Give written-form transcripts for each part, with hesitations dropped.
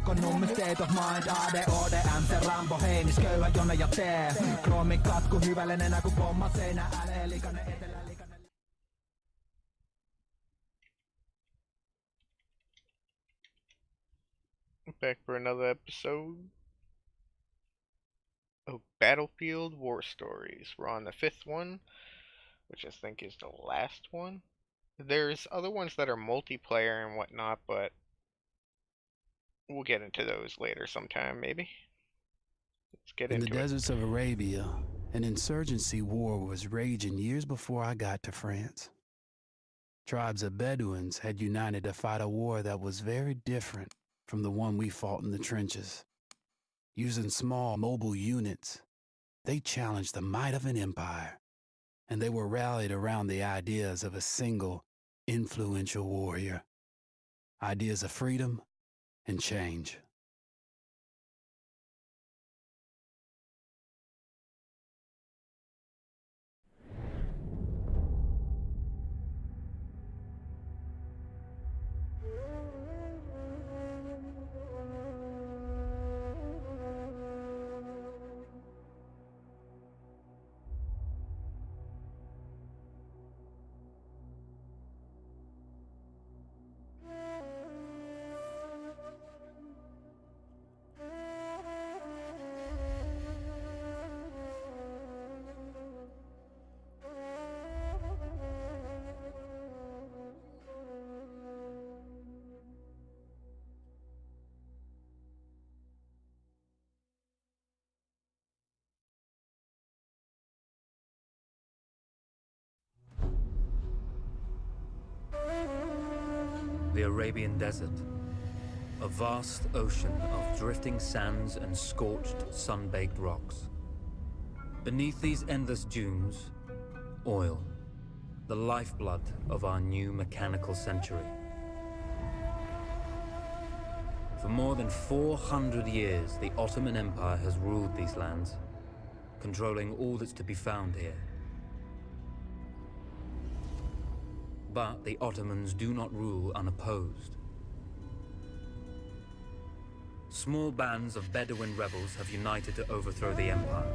on nummen state of mind ADHD, MC Rambo, heinis, köyhä, Jone ja T. Kroomin katku hyvälen enää kun pomma seinä älee, likainen etelä, likainen. Back for another episode of Battlefield War Stories. We're on the 5th one, which I think is the last one. There's other ones that are multiplayer and whatnot, but we'll get into those later sometime, maybe. Let's get into it. In the deserts of Arabia, an insurgency war was raging years before I got to France. Tribes of Bedouins had united to fight a war that was very different from the one we fought in the trenches. Using small, mobile units, they challenged the might of an empire, and they were rallied around the ideas of a single, influential warrior. Ideas of freedom and change. The Arabian Desert, a vast ocean of drifting sands and scorched, sun-baked rocks. Beneath these endless dunes, oil, the lifeblood of our new mechanical century. For more than 400 years, the Ottoman Empire has ruled these lands, controlling all that's to be found here. But the Ottomans do not rule unopposed. Small bands of Bedouin rebels have united to overthrow the empire.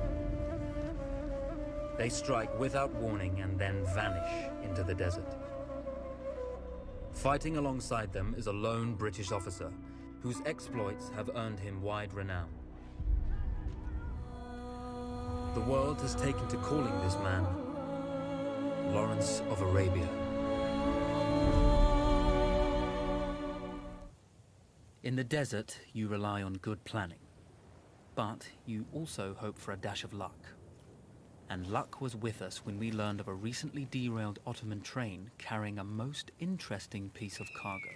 They strike without warning and then vanish into the desert. Fighting alongside them is a lone British officer whose exploits have earned him wide renown. The world has taken to calling this man Lawrence of Arabia. In the desert, you rely on good planning, but you also hope for a dash of luck. And luck was with us when we learned of a recently derailed Ottoman train carrying a most interesting piece of cargo.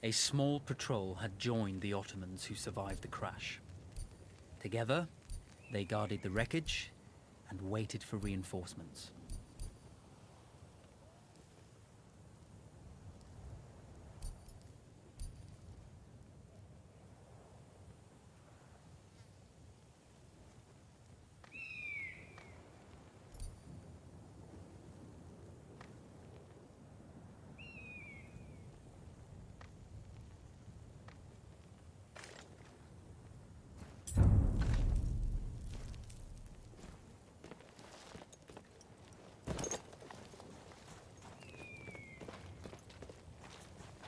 A small patrol had joined the Ottomans who survived the crash. Together, they guarded the wreckage and waited for reinforcements.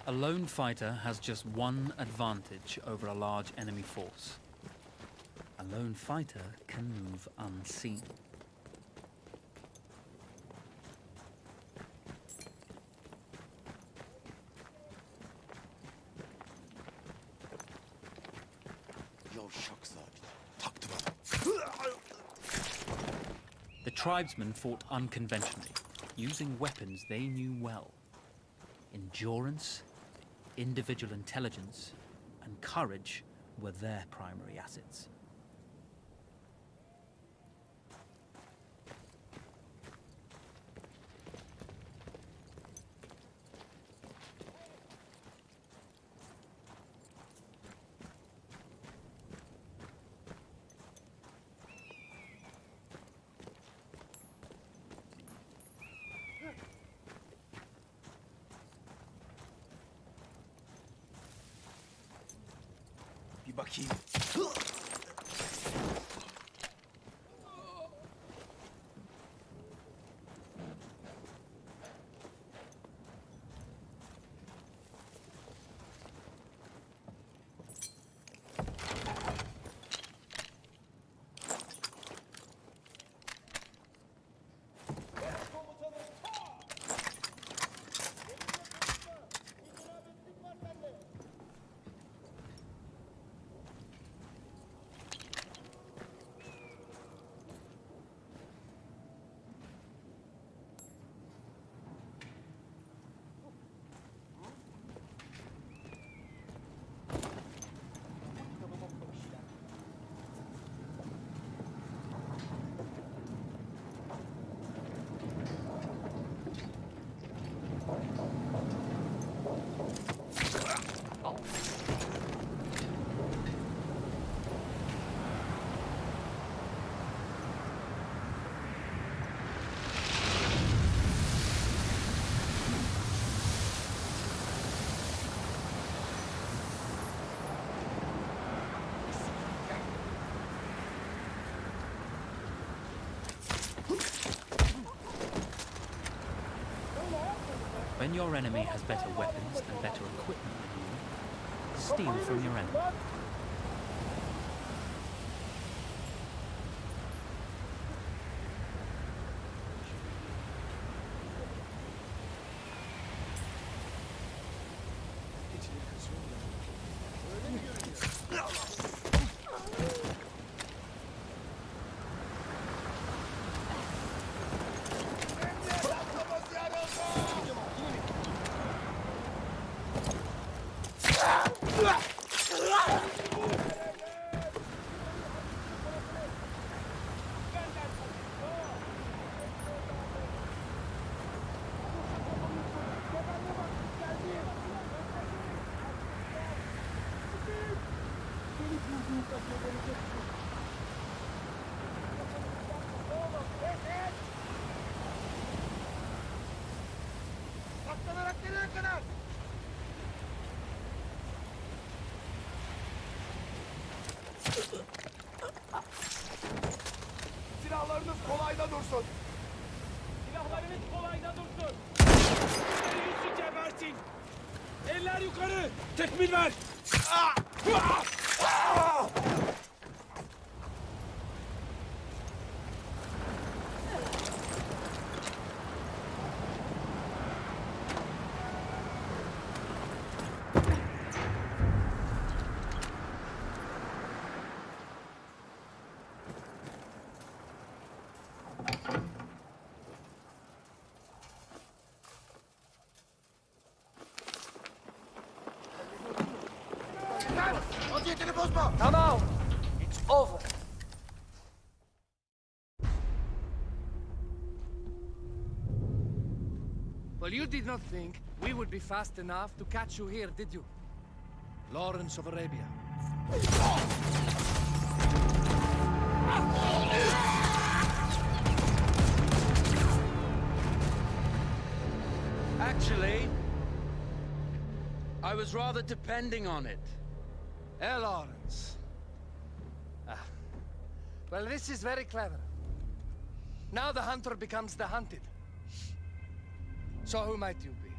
A lone fighter has just one advantage over a large enemy force. A lone fighter can move unseen. The tribesmen fought unconventionally, using weapons they knew well. Endurance, individual intelligence, and courage were their primary assets. bakayım. When your enemy has better weapons and better equipment than you, steal from your enemy. Silahlarınız kolayda dursun. Silahlarınız kolayda dursun. Elinizi gebertin. Eller yukarı. Tekmil ver. Vaziyetini bozma. Tamam. It's over. Well, you did not think we would be fast enough to catch you here, did you? Lawrence of Arabia. Actually, I was rather depending on it. Lawrence. Well, this is very clever. Now the hunter becomes the hunted. So who might you be?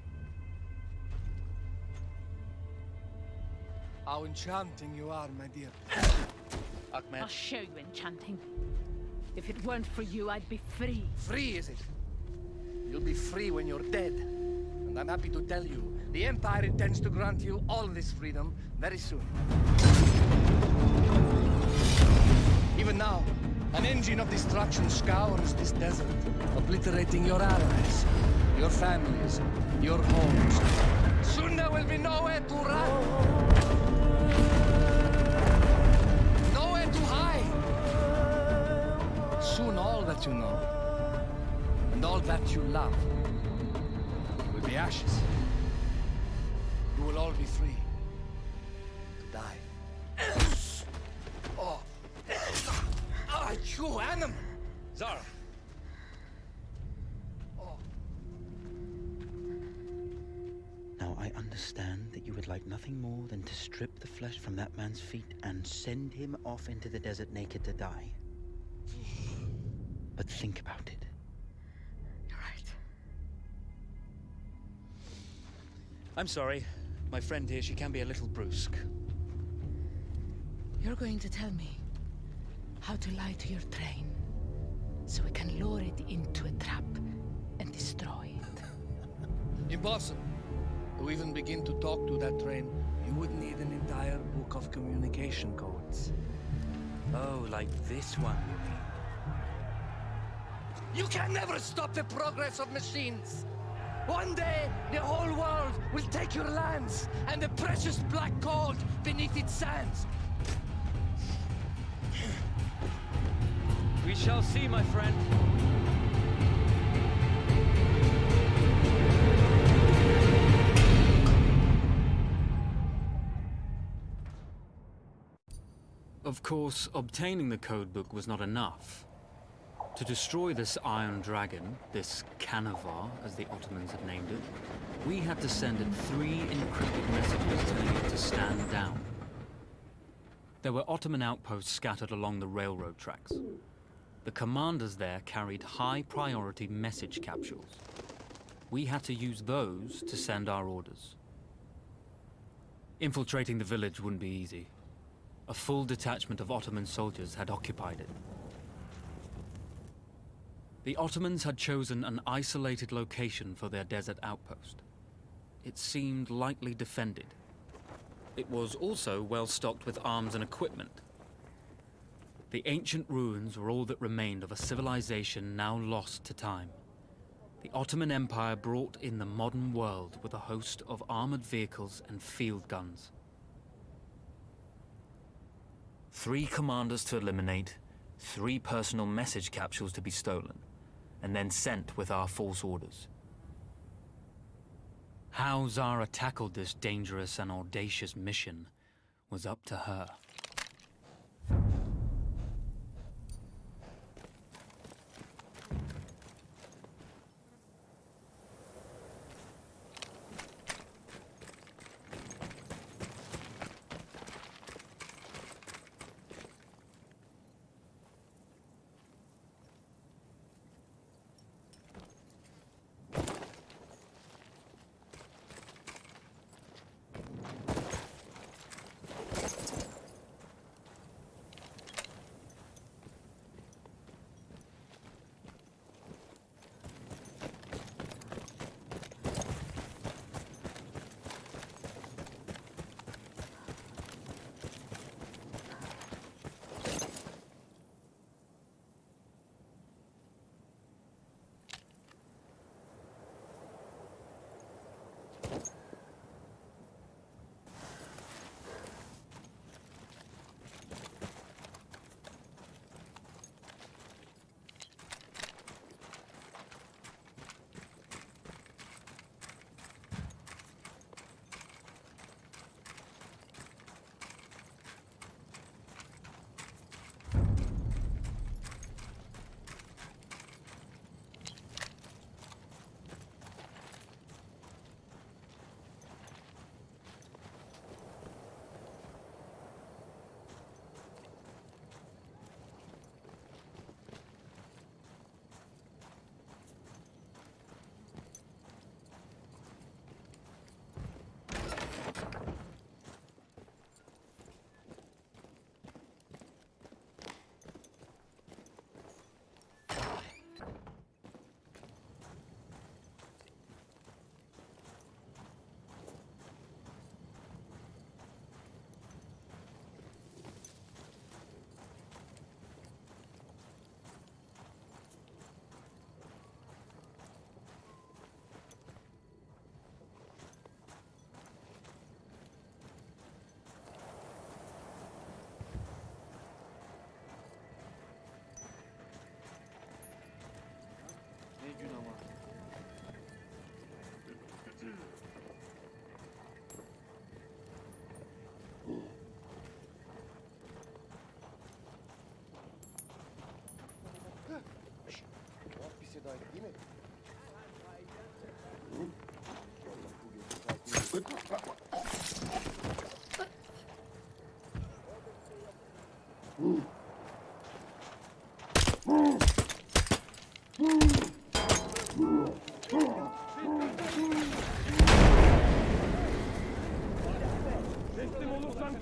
How enchanting you are, my dear. Ahmed, I'll show you enchanting. If it weren't for you, I'd be free. Free, is it? You'll be free when you're dead. And I'm happy to tell you, the Empire intends to grant you all this freedom very soon. Even now, an engine of destruction scours this desert, obliterating your allies, your families, your homes. Soon there will be nowhere to run. Nowhere to hide. Soon all that you know, and all that you love, will be ashes. You will all be free to die. Oh, you animal! Zara. Now I understand that you would like nothing more than to strip the flesh from that man's feet and send him off into the desert naked to die. But think about it. You're right. I'm sorry. My friend here, she can be a little brusque. You're going to tell me how to lie to your train so we can lure it into a trap and destroy it. Impossible. To even begin to talk to that train, you would need an entire book of communication codes. Oh, like this one, you mean? You can never stop the progress of machines! One day, the whole world will take your lands and the precious black gold beneath its sands. We shall see, my friend. Of course, obtaining the codebook was not enough. To destroy this Iron Dragon, this Canavar, as the Ottomans had named it, we had to send it 3 encrypted messages telling it to stand down. There were Ottoman outposts scattered along the railroad tracks. The commanders there carried high-priority message capsules. We had to use those to send our orders. Infiltrating the village wouldn't be easy. A full detachment of Ottoman soldiers had occupied it. The Ottomans had chosen an isolated location for their desert outpost. It seemed lightly defended. It was also well stocked with arms and equipment. The ancient ruins were all that remained of a civilization now lost to time. The Ottoman Empire brought in the modern world with a host of armored vehicles and field guns. 3 commanders to eliminate, 3 personal message capsules to be stolen, and then sent with our false orders. How Zara tackled this dangerous and audacious mission was up to her.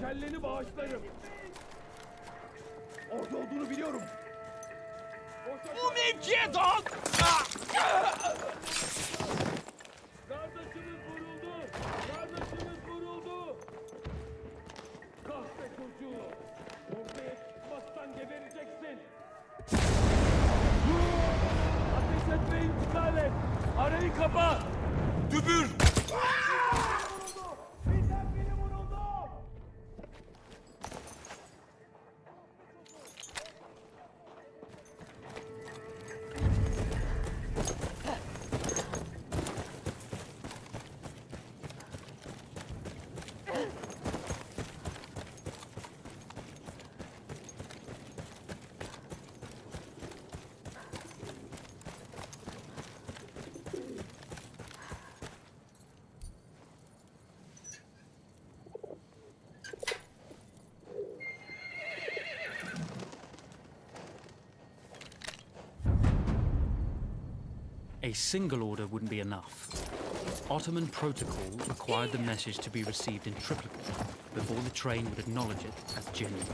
kelleni bağışlarım. Orada olduğunu biliyorum. Bu mevkiye dal! Kardeşimiz vuruldu! Kardeşimiz vuruldu! Kahpe çocuğu! Ortaya çıkmazsan gebereceksin! Ateş etmeyin, iptal et! Arayı kapa! Dübür! Bizden biri vuruldu! A single order wouldn't be enough. Ottoman protocol required the message to be received in triplicate before the train would acknowledge it as genuine.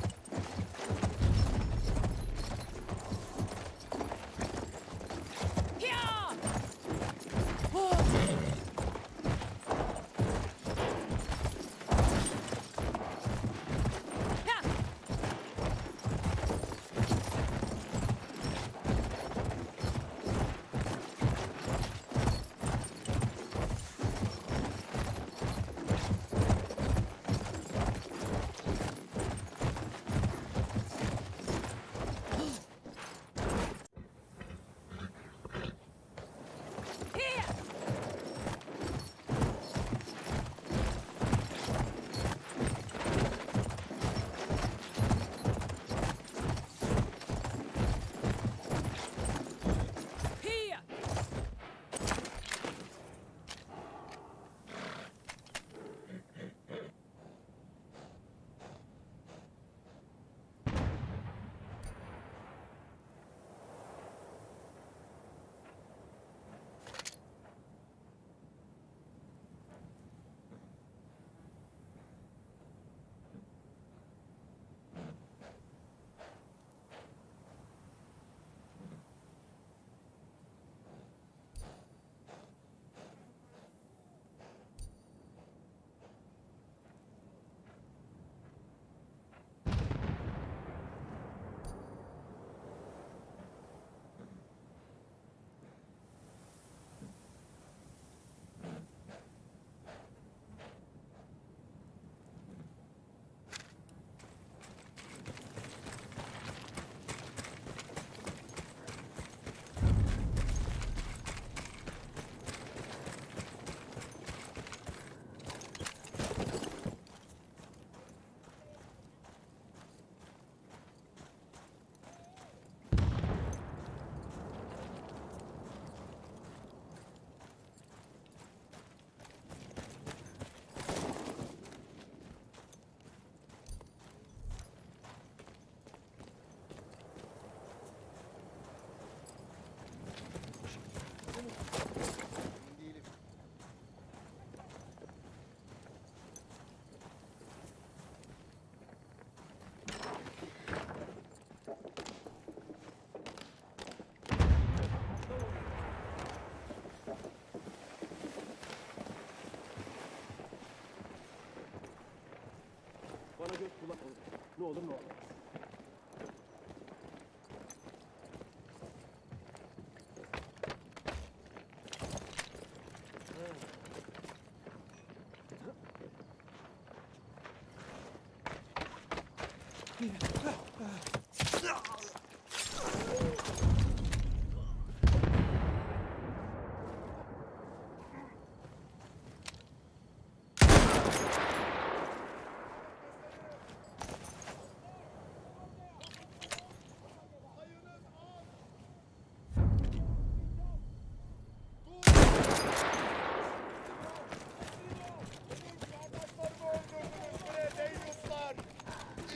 Bana göz kulak olun. Ne olur ne olmaz.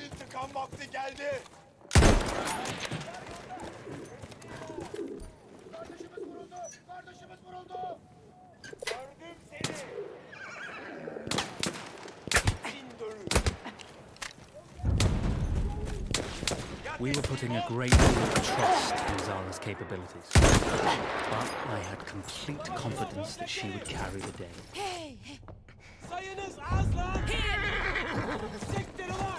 İntikam vakti geldi. Kardeşimiz vuruldu. Kardeşimiz vuruldu. Gördüm seni. Bin dönü. We were putting a great deal of trust in Zara's capabilities. But I had complete confidence that she would carry the day. Hey! Sayınız az lan! Siktir ulan!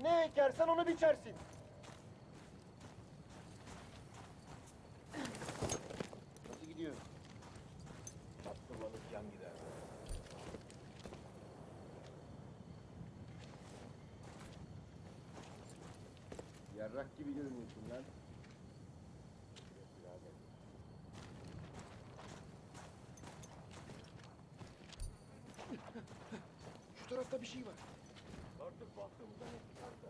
Ne ekersen onu biçersin. Nasıl gidiyor? Attırlanıp yan gider. Yarrak gibi görünüyorsun lan. Şu tarafta bir şey var. Artık baktığımızda ne çıkarsa.